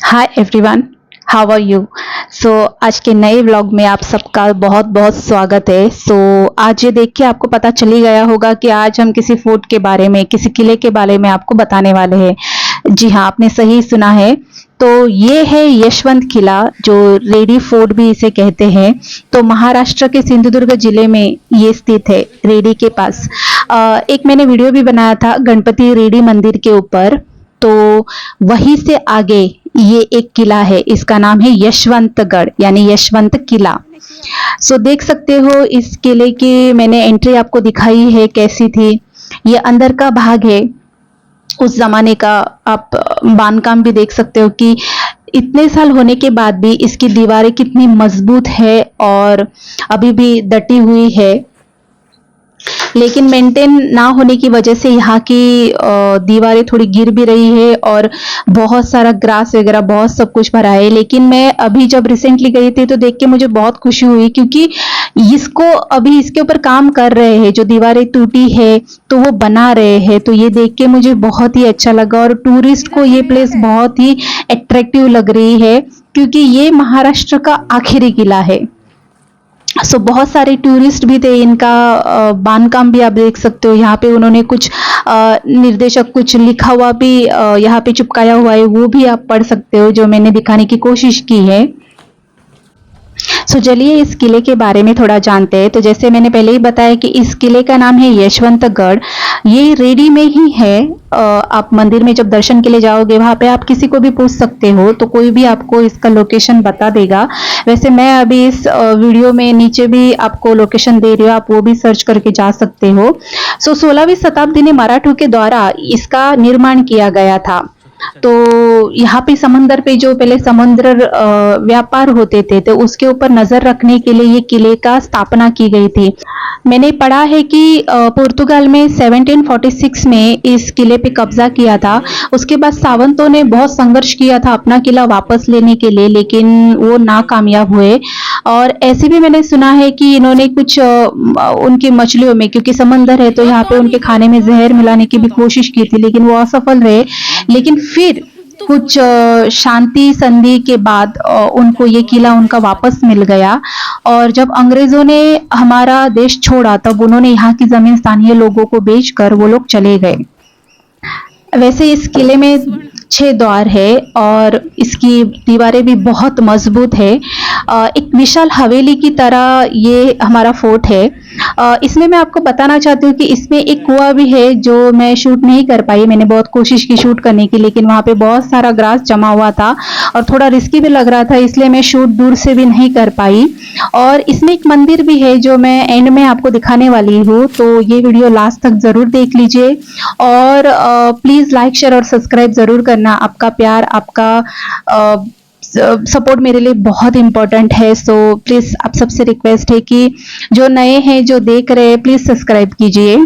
Hi everyone, how are you. आज के नए व्लॉग में आप सबका बहुत बहुत स्वागत है। आज ये देख के आपको पता चल ही गया होगा कि आज हम किसी फोर्ट के बारे में, किसी किले के बारे में आपको बताने वाले हैं। जी हाँ, आपने सही सुना है। तो ये है यशवंत किला, जो रेडी फोर्ट भी इसे कहते हैं। तो महाराष्ट्र के सिंधुदुर्ग जिले में ये स्थित है, रेडी के पास। एक मैंने वीडियो भी बनाया था गणपति रेडी मंदिर के ऊपर। तो वहीं से आगे ये एक किला है, इसका नाम है यशवंतगढ़ यानी यशवंत किला। देख सकते हो इस किले की मैंने एंट्री आपको दिखाई है कैसी थी। ये अंदर का भाग है, उस जमाने का आप बांधकाम भी देख सकते हो कि इतने साल होने के बाद भी इसकी दीवारें कितनी मजबूत है और अभी भी डटी हुई है। लेकिन मेंटेन ना होने की वजह से यहाँ की दीवारें थोड़ी गिर भी रही है और बहुत सारा ग्रास वगैरह बहुत सब कुछ भरा है। लेकिन मैं अभी जब रिसेंटली गई थी तो देख के मुझे बहुत खुशी हुई, क्योंकि इसको अभी इसके ऊपर काम कर रहे हैं, जो दीवारें टूटी है तो वो बना रहे हैं। तो ये देख के मुझे बहुत ही अच्छा लगा और टूरिस्ट को ये प्लेस बहुत ही अट्रैक्टिव लग रही है, क्योंकि ये महाराष्ट्र का आखिरी किला है। बहुत सारे टूरिस्ट भी थे। इनका बांधकाम भी आप देख सकते हो। यहाँ पे उन्होंने कुछ निर्देशक कुछ लिखा हुआ भी यहाँ पे चिपकाया हुआ है, वो भी आप पढ़ सकते हो, जो मैंने दिखाने की कोशिश की है। चलिए इस किले के बारे में थोड़ा जानते हैं। तो जैसे मैंने पहले ही बताया कि इस किले का नाम है यशवंतगढ़। ये रेडी में ही है। आप मंदिर में जब दर्शन के लिए जाओगे वहां पे आप किसी को भी पूछ सकते हो, तो कोई भी आपको इसका लोकेशन बता देगा। वैसे मैं अभी इस वीडियो में नीचे भी आपको लोकेशन दे रही हूँ, आप वो भी सर्च करके जा सकते हो। 16वीं शताब्दी में मराठों के द्वारा इसका निर्माण किया गया था। तो यहाँ पे समंदर पे जो पहले समुद्र व्यापार होते थे, तो उसके ऊपर नजर रखने के लिए ये किले का स्थापना की गई थी। मैंने पढ़ा है कि पुर्तगाल में 1746 में इस किले पे कब्जा किया था। उसके बाद सावंतों ने बहुत संघर्ष किया था अपना किला वापस लेने के लिए, लेकिन वो नाकामयाब हुए। और ऐसे भी मैंने सुना है कि इन्होंने कुछ उनकी मछलियों में, क्योंकि समंदर है तो यहाँ पे उनके खाने में जहर मिलाने की भी कोशिश की थी, लेकिन वो असफल रहे। लेकिन फिर कुछ शांति संधि के बाद उनको ये किला उनका वापस मिल गया। और जब अंग्रेजों ने हमारा देश छोड़ा तब उन्होंने यहाँ की जमीन स्थानीय लोगों को बेचकर वो लोग चले गए। वैसे इस किले में 6 द्वार है और इसकी दीवारें भी बहुत मजबूत है। एक विशाल हवेली की तरह ये हमारा फोर्ट है। इसमें मैं आपको बताना चाहती हूँ कि इसमें एक कुआं भी है, जो मैं शूट नहीं कर पाई। मैंने बहुत कोशिश की शूट करने की, लेकिन वहां पे बहुत सारा ग्रास जमा हुआ था और थोड़ा रिस्की भी लग रहा था, इसलिए मैं शूट दूर से भी नहीं कर पाई। और इसमें एक मंदिर भी है जो मैं एंड में आपको दिखाने वाली हूँ, तो ये वीडियो लास्ट तक जरूर देख लीजिए। और प्लीज लाइक शेयर और सब्सक्राइब जरूर करना। आपका प्यार, आपका सपोर्ट मेरे लिए बहुत इंपॉर्टेंट है। प्लीज आप सबसे रिक्वेस्ट है कि जो नए हैं, जो देख रहे हैं, प्लीज सब्सक्राइब कीजिए।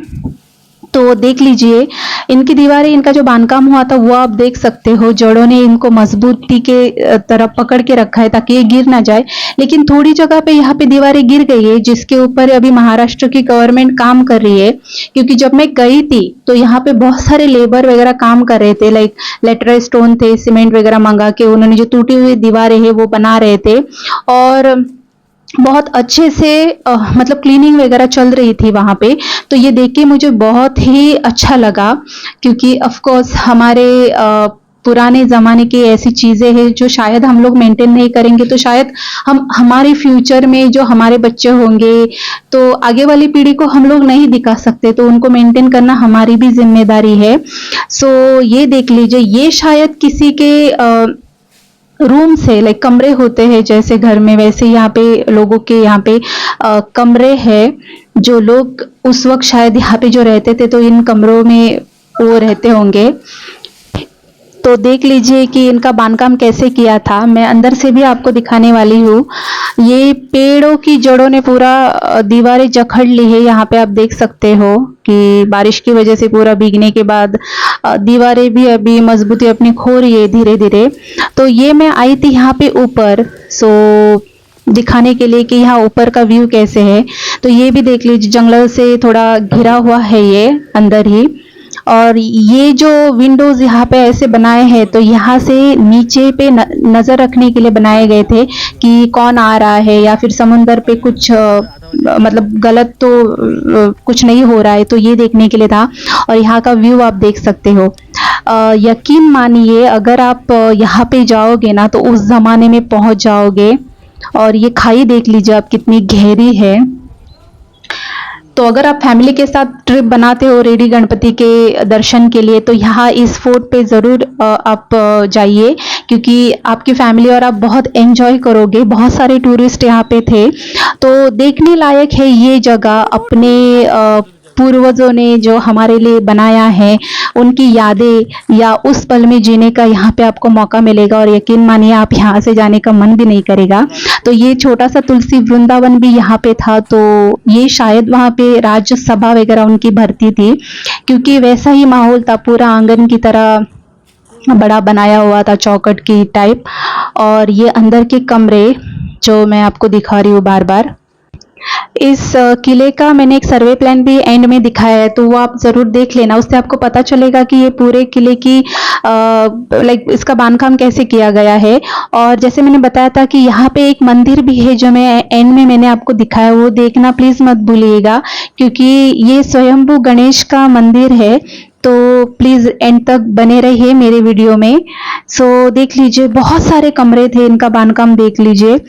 तो देख लीजिए इनकी दीवारें, इनका जो बांधकाम हुआ था वो आप देख सकते हो। जड़ों ने इनको मजबूती के तरफ पकड़ के रखा है ताकि ये गिर ना जाए। लेकिन थोड़ी जगह पे यहाँ पे दीवारें गिर गई है, जिसके ऊपर अभी महाराष्ट्र की गवर्नमेंट काम कर रही है। क्योंकि जब मैं गई थी तो यहाँ पे बहुत सारे लेबर वगैरह काम कर रहे थे, लाइक लेटराइट स्टोन थे, सीमेंट वगैरह मंगा के उन्होंने जो टूटी हुई दीवारें है वो बना रहे थे। और बहुत अच्छे से मतलब क्लीनिंग वगैरह चल रही थी वहां पे। तो ये देख के मुझे बहुत ही अच्छा लगा, क्योंकि ऑफ कोर्स हमारे पुराने जमाने की ऐसी चीजें हैं जो शायद हम लोग मेंटेन नहीं करेंगे, तो शायद हम हमारे फ्यूचर में जो हमारे बच्चे होंगे तो आगे वाली पीढ़ी को हम लोग नहीं दिखा सकते, तो उनको मेंटेन करना हमारी भी जिम्मेदारी है। ये देख लीजिए, ये शायद किसी के रूम से, लाइक कमरे होते हैं जैसे घर में, वैसे यहाँ पे लोगों के यहाँ पे कमरे हैं। जो लोग उस वक्त शायद यहाँ पे जो रहते थे तो इन कमरों में वो रहते होंगे। तो देख लीजिए कि इनका बांधकाम कैसे किया था। मैं अंदर से भी आपको दिखाने वाली हूँ। ये पेड़ों की जड़ों ने पूरा दीवारें जकड़ ली है। यहाँ पे आप देख सकते हो कि बारिश की वजह से पूरा भीगने के बाद दीवारें भी अभी मजबूती अपनी खो रही है धीरे धीरे। तो ये मैं आई थी यहाँ पे ऊपर, दिखाने के लिए कि यहाँ ऊपर का व्यू कैसे है। तो ये भी देख लीजिए, जंगल से थोड़ा घिरा हुआ है ये अंदर ही। और ये जो विंडोज यहाँ पे ऐसे बनाए हैं तो यहाँ से नीचे पे नजर रखने के लिए बनाए गए थे कि कौन आ रहा है या फिर समुंदर पे कुछ मतलब गलत तो कुछ नहीं हो रहा है, तो ये देखने के लिए था। और यहाँ का व्यू आप देख सकते हो। यकीन मानिए अगर आप यहाँ पे जाओगे ना तो उस जमाने में पहुंच जाओगे। और ये खाई देख लीजिए आप कितनी गहरी है। तो अगर आप फैमिली के साथ ट्रिप बनाते हो रेडी गणपति के दर्शन के लिए तो यहाँ इस फोर्ट पे ज़रूर आप जाइए, क्योंकि आपकी फैमिली और आप बहुत एंजॉय करोगे। बहुत सारे टूरिस्ट यहाँ पे थे, तो देखने लायक है ये जगह। अपने पूर्वजों ने जो हमारे लिए बनाया है उनकी यादें या उस पल में जीने का यहाँ पे आपको मौका मिलेगा। और यकीन मानिए आप यहाँ से जाने का मन भी नहीं करेगा। तो ये छोटा सा तुलसी वृंदावन भी यहाँ पे था, तो ये शायद वहाँ पे राज्यसभा वगैरह उनकी भर्ती थी, क्योंकि वैसा ही माहौल था, पूरा आंगन की तरह बड़ा बनाया हुआ था चौकट की टाइप। और ये अंदर के कमरे जो मैं आपको दिखा रही हूँ बार बार। इस किले का मैंने एक सर्वे प्लान भी एंड में दिखाया है, तो वो आप जरूर देख लेना। उससे आपको पता चलेगा कि ये पूरे किले की लाइक इसका बांधकाम कैसे किया गया है। और जैसे मैंने बताया था कि यहाँ पे एक मंदिर भी है जो मैं एंड में मैंने आपको दिखाया, वो देखना प्लीज मत भूलिएगा, क्योंकि ये स्वयंभू गणेश का मंदिर है। तो प्लीज एंड तक बने रहिए मेरे वीडियो में। सो देख लीजिए, बहुत सारे कमरे थे, इनका बांधकाम देख लीजिए।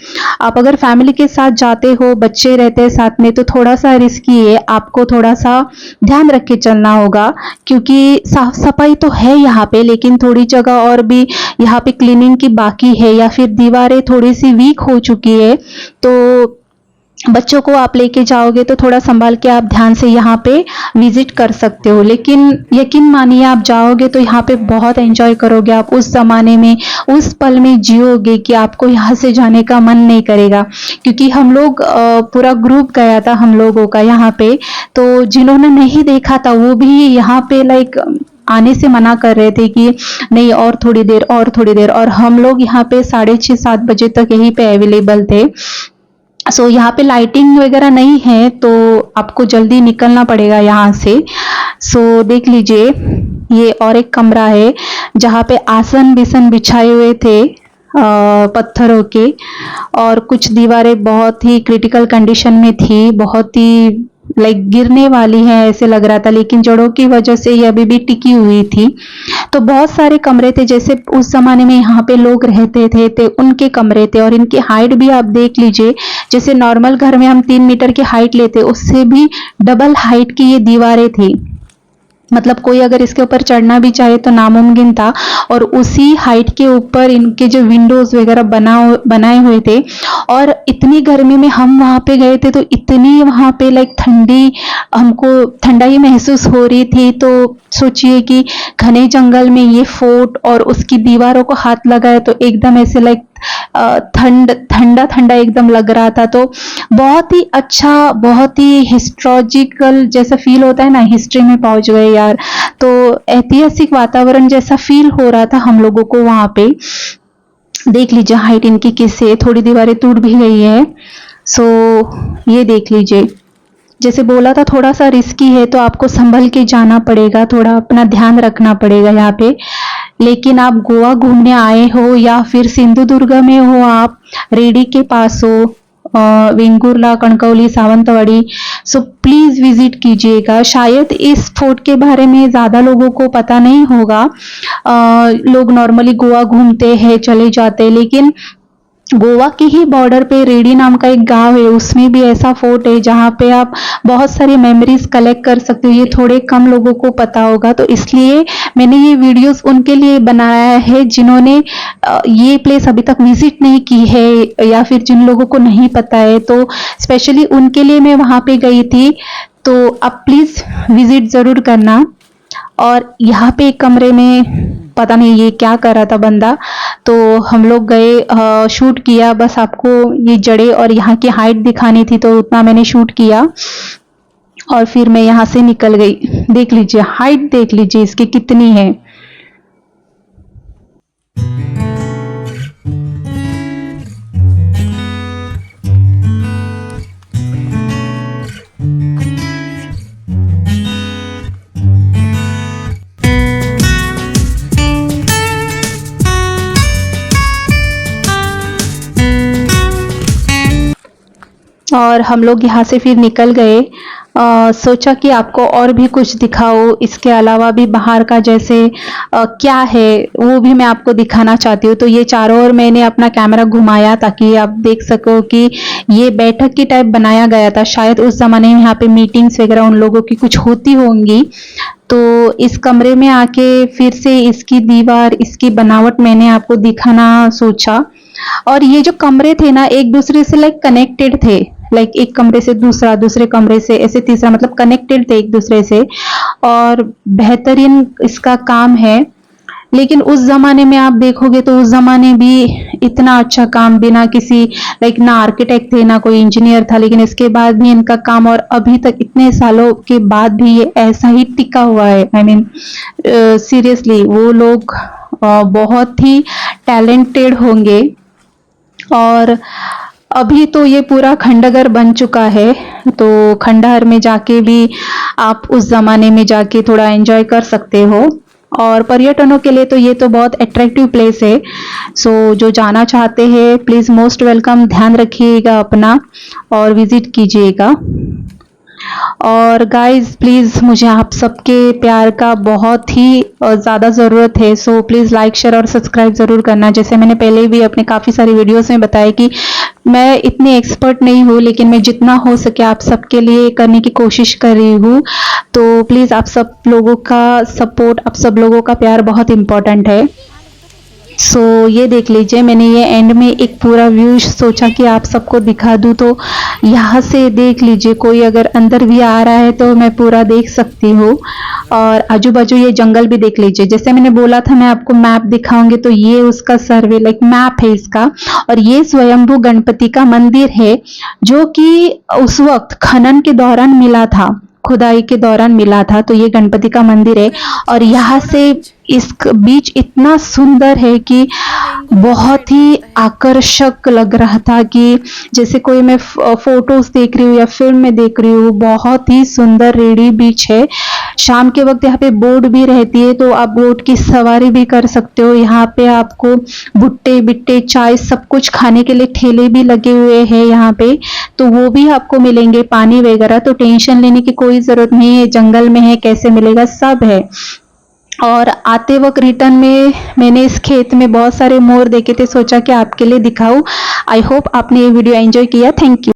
आप अगर फैमिली के साथ जाते हो, बच्चे रहते हैं साथ में, तो थोड़ा सा रिस्की है, आपको थोड़ा सा ध्यान रख के चलना होगा, क्योंकि साफ सफाई तो है यहाँ पे, लेकिन थोड़ी जगह और भी यहाँ पे क्लीनिंग की बाकी है, या फिर दीवारें थोड़ी सी वीक हो चुकी है। तो बच्चों को आप लेके जाओगे तो थोड़ा संभाल के आप ध्यान से यहाँ पे विजिट कर सकते हो। लेकिन यकीन मानिए आप जाओगे तो यहाँ पे बहुत एंजॉय करोगे। आप उस जमाने में उस पल में जियोगे कि आपको यहाँ से जाने का मन नहीं करेगा। क्योंकि हम लोग पूरा ग्रुप गया था हम लोगों का यहाँ पे, तो जिन्होंने नहीं देखा था वो भी यहाँ पे लाइक आने से मना कर रहे थे कि नहीं और थोड़ी देर और थोड़ी देर। और हम लोग यहाँ पे 6:30-7 बजे तक यहीं पे अवेलेबल थे। सो यहाँ पे लाइटिंग वगैरह नहीं है, तो आपको जल्दी निकलना पड़ेगा यहाँ से। सो देख लीजिए, ये और एक कमरा है जहाँ पे आसन बिसन बिछाए हुए थे पत्थरों के। और कुछ दीवारें बहुत ही क्रिटिकल कंडीशन में थी, बहुत ही लाइक गिरने वाली है ऐसे लग रहा था, लेकिन जड़ों की वजह से ये अभी भी टिकी हुई थी। तो बहुत सारे कमरे थे, जैसे उस जमाने में यहाँ पे लोग रहते थे तो उनके कमरे थे। और इनकी हाइट भी आप देख लीजिए, जैसे नॉर्मल घर में हम 3 मीटर की हाइट लेते, उससे भी डबल हाइट की ये दीवारें थी। मतलब कोई अगर इसके ऊपर चढ़ना भी चाहे तो नामुमकिन था। और उसी हाइट के ऊपर इनके जो विंडोज वगैरह बनाए हुए थे। और इतनी गर्मी में हम वहां पे गए थे तो इतनी वहां पे लाइक ठंडी, हमको ठंडाई महसूस हो रही थी। तो सोचिए कि घने जंगल में ये फोर्ट और उसकी दीवारों को हाथ लगाए तो एकदम ऐसे लाइक ठंडा ठंडा एकदम लग रहा था। तो बहुत ही अच्छा, बहुत ही हिस्टोरिकल जैसा फील होता है ना, हिस्ट्री में पहुंच गए यार। तो ऐतिहासिक वातावरण जैसा फील हो रहा था हम लोगों को वहां पे। देख लीजिए हाइट इनकी किससे, थोड़ी दीवारें टूट भी गई है। सो ये देख लीजिए, जैसे बोला था थोड़ा सा रिस्की है, तो आपको संभल के जाना पड़ेगा, थोड़ा अपना ध्यान रखना पड़ेगा यहाँ पे। लेकिन आप गोवा घूमने आए हो या फिर सिंधुदुर्ग में हो, आप रेडी के पास हो, Vengurla, Kankavli, Sawantwadi, so please visit कीजिएगा। शायद इस फोर्ट के बारे में ज्यादा लोगों को पता नहीं होगा। लोग नॉर्मली गोवा घूमते हैं, चले जाते हैं, लेकिन गोवा के ही बॉर्डर पे रेडी नाम का एक गांव है, उसमें भी ऐसा फोर्ट है जहां पे आप बहुत सारी मेमोरीज कलेक्ट कर सकते हो। ये थोड़े कम लोगों को पता होगा, तो इसलिए मैंने ये वीडियोस उनके लिए बनाया है जिन्होंने ये प्लेस अभी तक विजिट नहीं की है या फिर जिन लोगों को नहीं पता है। तो स्पेशली उनके लिए मैं वहां पे गई थी, तो आप प्लीज विजिट जरूर करना। और यहाँ पे एक कमरे में पता नहीं ये क्या कर रहा था बंदा, तो हम लोग गए, शूट किया। बस आपको ये जड़े और यहाँ की हाइट दिखानी थी, तो उतना मैंने शूट किया और फिर मैं यहाँ से निकल गई। देख लीजिए हाइट, देख लीजिए इसकी कितनी है। और हम लोग यहाँ से फिर निकल गए। सोचा कि आपको और भी कुछ दिखाऊं, इसके अलावा भी बाहर का जैसे क्या है वो भी मैं आपको दिखाना चाहती हूँ। तो ये चारों ओर मैंने अपना कैमरा घुमाया ताकि आप देख सको कि ये बैठक की टाइप बनाया गया था। शायद उस जमाने में यहाँ पे मीटिंग्स वगैरह उन लोगों की कुछ होती होंगी। तो इस कमरे में आके फिर से इसकी दीवार, इसकी बनावट मैंने आपको दिखाना सोचा। और ये जो कमरे थे ना एक दूसरे से लाइक कनेक्टेड थे, लाइक एक कमरे से दूसरा, दूसरे कमरे से ऐसे तीसरा, मतलब कनेक्टेड थे एक दूसरे से। और बेहतरीन इसका काम है। लेकिन उस जमाने में आप देखोगे तो उस जमाने भी इतना अच्छा काम बिना किसी लाइक ना आर्किटेक्ट थे ना कोई इंजीनियर था, लेकिन इसके बाद भी इनका काम और अभी तक इतने सालों के बाद भी ये ऐसा ही टिका हुआ है। आई मीन सीरियसली वो लोग बहुत ही टैलेंटेड होंगे। और अभी तो ये पूरा खंडहर बन चुका है, तो खंडहर में जाके भी आप उस जमाने में जाके थोड़ा एंजॉय कर सकते हो। और पर्यटनों के लिए तो ये तो बहुत अट्रैक्टिव प्लेस है। सो जो जाना चाहते हैं प्लीज मोस्ट वेलकम, ध्यान रखिएगा अपना और विजिट कीजिएगा। और गाइस प्लीज मुझे आप सबके प्यार का बहुत ही ज़्यादा ज़रूरत है। सो प्लीज़ लाइक शेयर और सब्सक्राइब ज़रूर करना। जैसे मैंने पहले भी अपने काफ़ी सारी वीडियोस में बताया कि मैं इतनी एक्सपर्ट नहीं हूँ, लेकिन मैं जितना हो सके आप सबके लिए करने की कोशिश कर रही हूँ। तो प्लीज़ आप सब लोगों का सपोर्ट, आप सब लोगों का प्यार बहुत इम्पोर्टेंट है। सो ये देख लीजिए, मैंने ये एंड में एक पूरा व्यू सोचा कि आप सबको दिखा दूं। तो यहाँ से देख लीजिए, कोई अगर अंदर भी आ रहा है तो मैं पूरा देख सकती हूँ। और आजू बाजू ये जंगल भी देख लीजिए। जैसे मैंने बोला था मैं आपको मैप दिखाऊंगी, तो ये उसका सर्वे लाइक मैप है इसका। और ये स्वयंभू गणपति का मंदिर है जो कि उस वक्त खनन के दौरान मिला था, खुदाई के दौरान मिला था। तो ये गणपति का मंदिर है। और यहाँ से इस बीच इतना सुंदर है कि बहुत ही आकर्षक लग रहा था कि जैसे कोई मैं फोटोज देख रही हूँ या फिल्म में देख रही हूँ। बहुत ही सुंदर रेडी बीच है। शाम के वक्त यहाँ पे बोट भी रहती है, तो आप बोट की सवारी भी कर सकते हो। यहाँ पे आपको भुट्टे बिट्टे चाय सब कुछ खाने के लिए ठेले भी लगे हुए हैं यहाँ पे, तो वो भी आपको मिलेंगे। पानी वगैरह तो टेंशन लेने की कोई जरूरत नहीं है, जंगल में है कैसे मिलेगा, सब है। और आते वक्त रिटर्न में मैंने इस खेत में बहुत सारे मोर देखे थे, सोचा कि आपके लिए दिखाऊं। आई होप आपने ये वीडियो एंजॉय किया। Thank you.